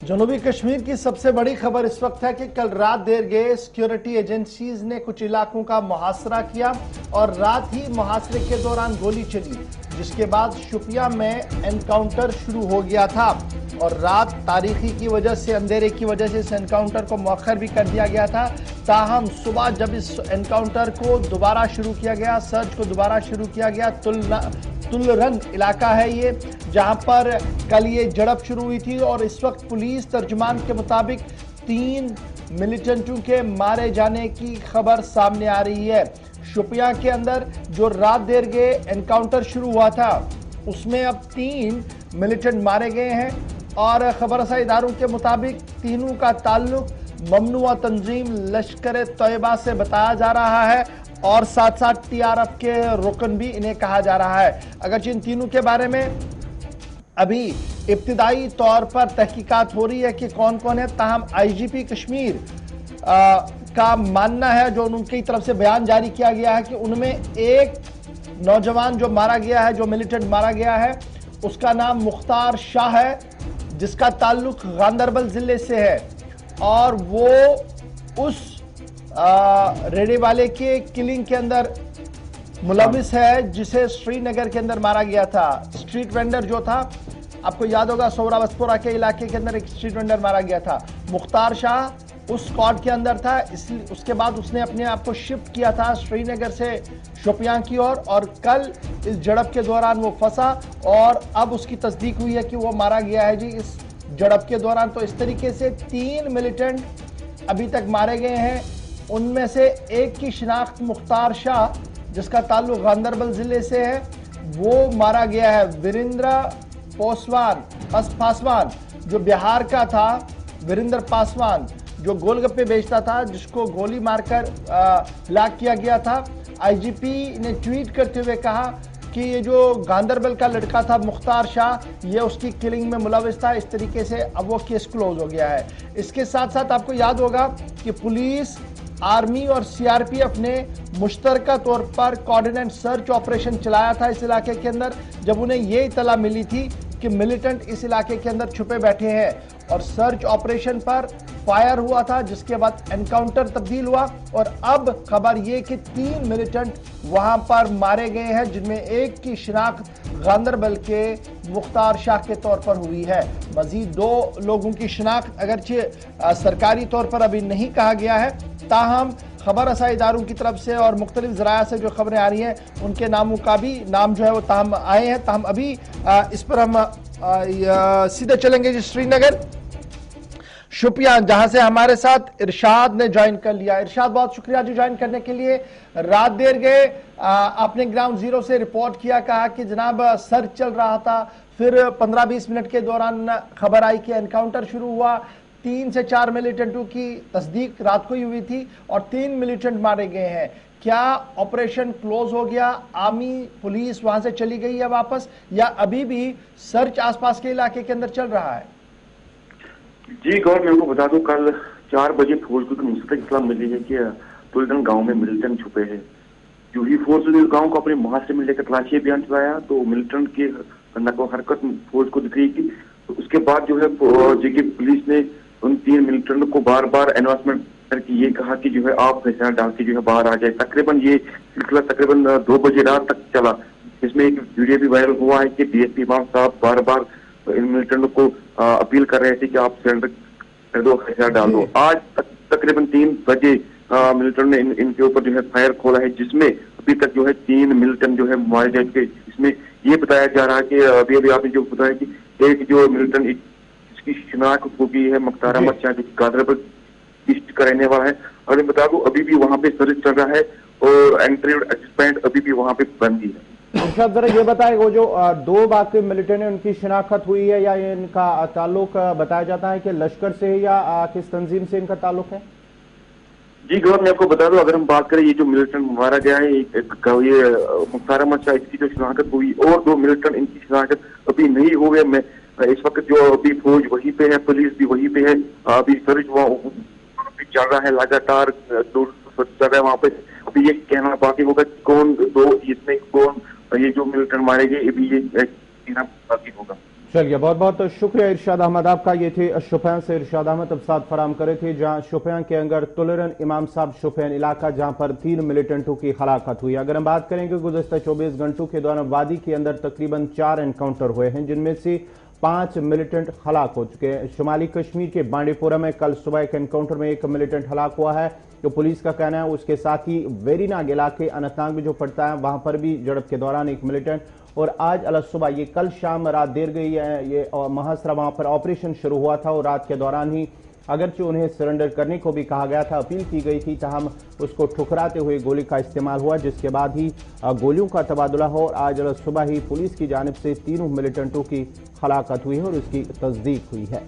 जनूबी कश्मीर की सबसे बड़ी खबर इस वक्त है कि कल रात देर गए सिक्योरिटी एजेंसीज ने कुछ इलाकों का मुहासरा किया और रात ही मुहासरे के दौरान गोली चली, जिसके बाद शुपियां में एनकाउंटर शुरू हो गया था। और रात तारीखी की वजह से, अंधेरे की वजह से इस एनकाउंटर को मौखर भी कर दिया गया था। ताहम सुबह जब इस एनकाउंटर को दोबारा शुरू किया गया, सर्च को दोबारा शुरू किया गया, तुलरंग इलाका है ये, जहां पर कल ये झड़प शुरू हुई थी। और इस वक्त पुलिस तर्जुमान के मुताबिक 3 मिलिटेंटों के मारे जाने की खबर सामने आ रही है। शुपियां के अंदर जो रात देर गए एनकाउंटर शुरू हुआ था, उसमें अब 3 मिलिटेंट मारे गए हैं और खबरसा इदारों के मुताबिक तीनों का ताल्लुक ममनुआ तंजीम लश्कर तैयबा से बताया जा रहा है और साथ साथ टीआरएफ के रुकन भी इन्हें कहा जा रहा है। अगर इन तीनों के बारे में अभी इब्तिदाई तौर पर तहकीकात हो रही है कि कौन कौन है, ताहम आईजीपी कश्मीर का मानना है, जो उनकी तरफ से बयान जारी किया गया है, कि उनमें एक नौजवान जो मारा गया है, जो मिलिटेंट मारा गया है, उसका नाम मुख्तार शाह है, जिसका ताल्लुक गांदरबल जिले से है और वो उस रेडे वाले के किलिंग के अंदर मुलविस है जिसे श्रीनगर के अंदर मारा गया था। स्ट्रीट वेंडर जो था, आपको याद होगा, सोरा बसपोरा के इलाके के अंदर एक स्ट्रीट वेंडर मारा गया था। मुख्तार शाह उस स्क्वाड के अंदर था, इसलिए उसके बाद उसने अपने आप को शिफ्ट किया था श्रीनगर से शोपियां की ओर और कल इस झड़प के दौरान वो फंसा और अब उसकी तस्दीक हुई है कि वो मारा गया है जी इस झड़प के दौरान। तो इस तरीके से 3 मिलिटेंट अभी तक मारे गए हैं। उनमें से एक की शिनाख्त मुख्तार शाह, जिसका ताल्लुक गांदरबल जिले से है, वो मारा गया है। वीरेंद्र पासवान जो बिहार का था, वीरेंद्र पासवान जो गोलगप्पे बेचता था, जिसको गोली मारकर हलाक किया गया था। आईजीपी ने ट्वीट करते हुए कहा कि ये जो गांदरबल का लड़का था मुख्तार शाह, ये उसकी किलिंग में मुलविस था। इस तरीके से अब वो केस क्लोज हो गया है। इसके साथ साथ आपको याद होगा कि पुलिस, आर्मी और सीआरपीएफ ने मुश्तरका तौर पर कोऑर्डिनेट सर्च ऑपरेशन चलाया था इस इलाके के अंदर, जब उन्हें ये इतला मिली थी कि मिलिटेंट इस इलाके के अंदर छुपे बैठे हैं। और सर्च ऑपरेशन पर फायर हुआ था, जिसके बाद एनकाउंटर तब्दील हुआ और अब खबर ये कि 3 मिलिटेंट वहां पर मारे गए हैं, जिनमें एक की शिनाख्त गांदरबल के मुख्तार शाह के तौर पर हुई है। मजीद 2 लोगों की शिनाख्त अगरचे सरकारी तौर पर अभी नहीं कहा गया है, ताहम खबर रसा इदारों की तरफ से और मुख्तलिफ ज़राया से जो खबरें आ रही हैं, उनके नामों का भी नाम जो है वो ताहम आए हैं। ताहम अभी इस पर हम सीधे चलेंगे जी श्रीनगर शुपियां, जहां से हमारे साथ इरशाद ने ज्वाइन कर लिया। इरशाद, बहुत शुक्रिया जी ज्वाइन करने के लिए। रात देर गए आपने ग्राउंड जीरो से रिपोर्ट किया, कहा कि जनाब सर्च चल रहा था, फिर 15-20 मिनट के दौरान खबर आई कि एनकाउंटर शुरू हुआ। 3 से 4 मिलिटेंटों की तस्दीक रात को ही हुई थी और 3 मिलिटेंट मारे गए हैं। क्या ऑपरेशन क्लोज हो गया, आर्मी पुलिस वहां से चली गई है वापस, या अभी भी सर्च आसपास के इलाके के अंदर चल रहा है? जी गौर, मैं आपको बता दूं, कल 4 बजे फौज को मुस्तकिल इत्तला मिली है कि तुलरंग गांव में मिलिटेंट छुपे हैं। जो ही फौज ने गांव को अपने मुहासरे में लेकर तलाशी अभियान चलाया तो मिलिटेंट की नकल हरकत फौज को दिख रही थी। तो उसके बाद जो है पुलिस ने उन 3 मिलिटेंट को बार बार एनाउंसमेंट करके ये कहा कि जो है आप फैसला डाल के जो है बाहर आ जाए। तकरीबन ये सिलसिला तकरीबन 2 बजे रात तक चला। इसमें एक वीडियो भी वायरल हुआ है कि डीएसपी इमाम साहब बार बार इन मिलिटेंट को अपील कर रहे थे कि आप सरेंडर कर दो, फैसला डाल दो। आज तकरीबन 3 बजे मिलिटेंट ने इनके ऊपर जो है फायर खोला है, जिसमें अभी तक जो है 3 मिलिटेंट जो है मारे जा चुके। इसमें ये बताया जा रहा है कि अभी आपने जो बताया कि एक जो मिलिटेंट इसकी शिनाख्त हो गई है मुख्तार अहमद शाह, जो गांदरबल का रहने वाला है। और मैं बता दूं अभी भी वहां पे सर्च चल रहा है और एंट्री और एक्सिट पॉइंट अभी भी वहां पे बंद ही है। इरशाद, जरा ये बताए, वो जो 2 बाकी मिलिटेंट है उनकी शिनाख्त हुई है या इनका ताल्लुक बताया जाता है कि लश्कर से है या किस तंजीम से इनका ताल्लुक है? जी गौर, मैं आपको बता दूं, अगर हम बात करें ये जो मिलिटेंट मारा गया है ये मुख्तार अहमद शाह, इसकी जो शिनाख्त हुई और 2 मिलिटेंट इनकी शिनाख्त अभी नहीं हो गए। मैं इस वक्त जो अभी फौज वहीं पे है, पुलिस भी वहीं पे है, अभी सर्च चल रहा है, लगातार चल रहा है वहां पे। अभी ये कहना बाकी होगा कौन 2 इसमें कौन ये जो मिलिटेंट मारे गए, अभी ये कहना बाकी होगा। चलिए, बहुत बहुत शुक्रिया इरशाद अहमद आपका। ये थे शोपियां से इरशाद अहमद तफसात फराम करे थे, जहां शोपियां के अंदर तुलरन इमाम साहब शोपियां इलाका, जहां पर 3 मिलिटेंटों की हलाकत हुई। अगर हम बात करेंगे गुज़श्ता 24 घंटों के दौरान वादी के अंदर तकरीबन 4 एनकाउंटर हुए हैं, जिनमें से 5 मिलिटेंट हलाक हो चुके हैं। शुमाली कश्मीर के बांडीपोरा में कल सुबह एक एनकाउंटर में 1 मिलिटेंट हलाक हुआ है, जो पुलिस का कहना है। उसके साथ ही वेरीनाग इलाके अनंतनाग में जो पड़ता है, वहां पर भी झड़प के दौरान 1 मिलिटेंट। और आज अल सुबह, ये कल शाम रात देर गई है, ये महासरा वहां पर ऑपरेशन शुरू हुआ था और रात के दौरान ही अगरचे उन्हें सरेंडर करने को भी कहा गया था, अपील की गई थी, ताहम उसको ठुकराते हुए गोली का इस्तेमाल हुआ, जिसके बाद ही गोलियों का तबादला हो और आज अल सुबह ही पुलिस की जानिब से 3 मिलिटेंटों की हलाकत हुई है और उसकी तस्दीक हुई है।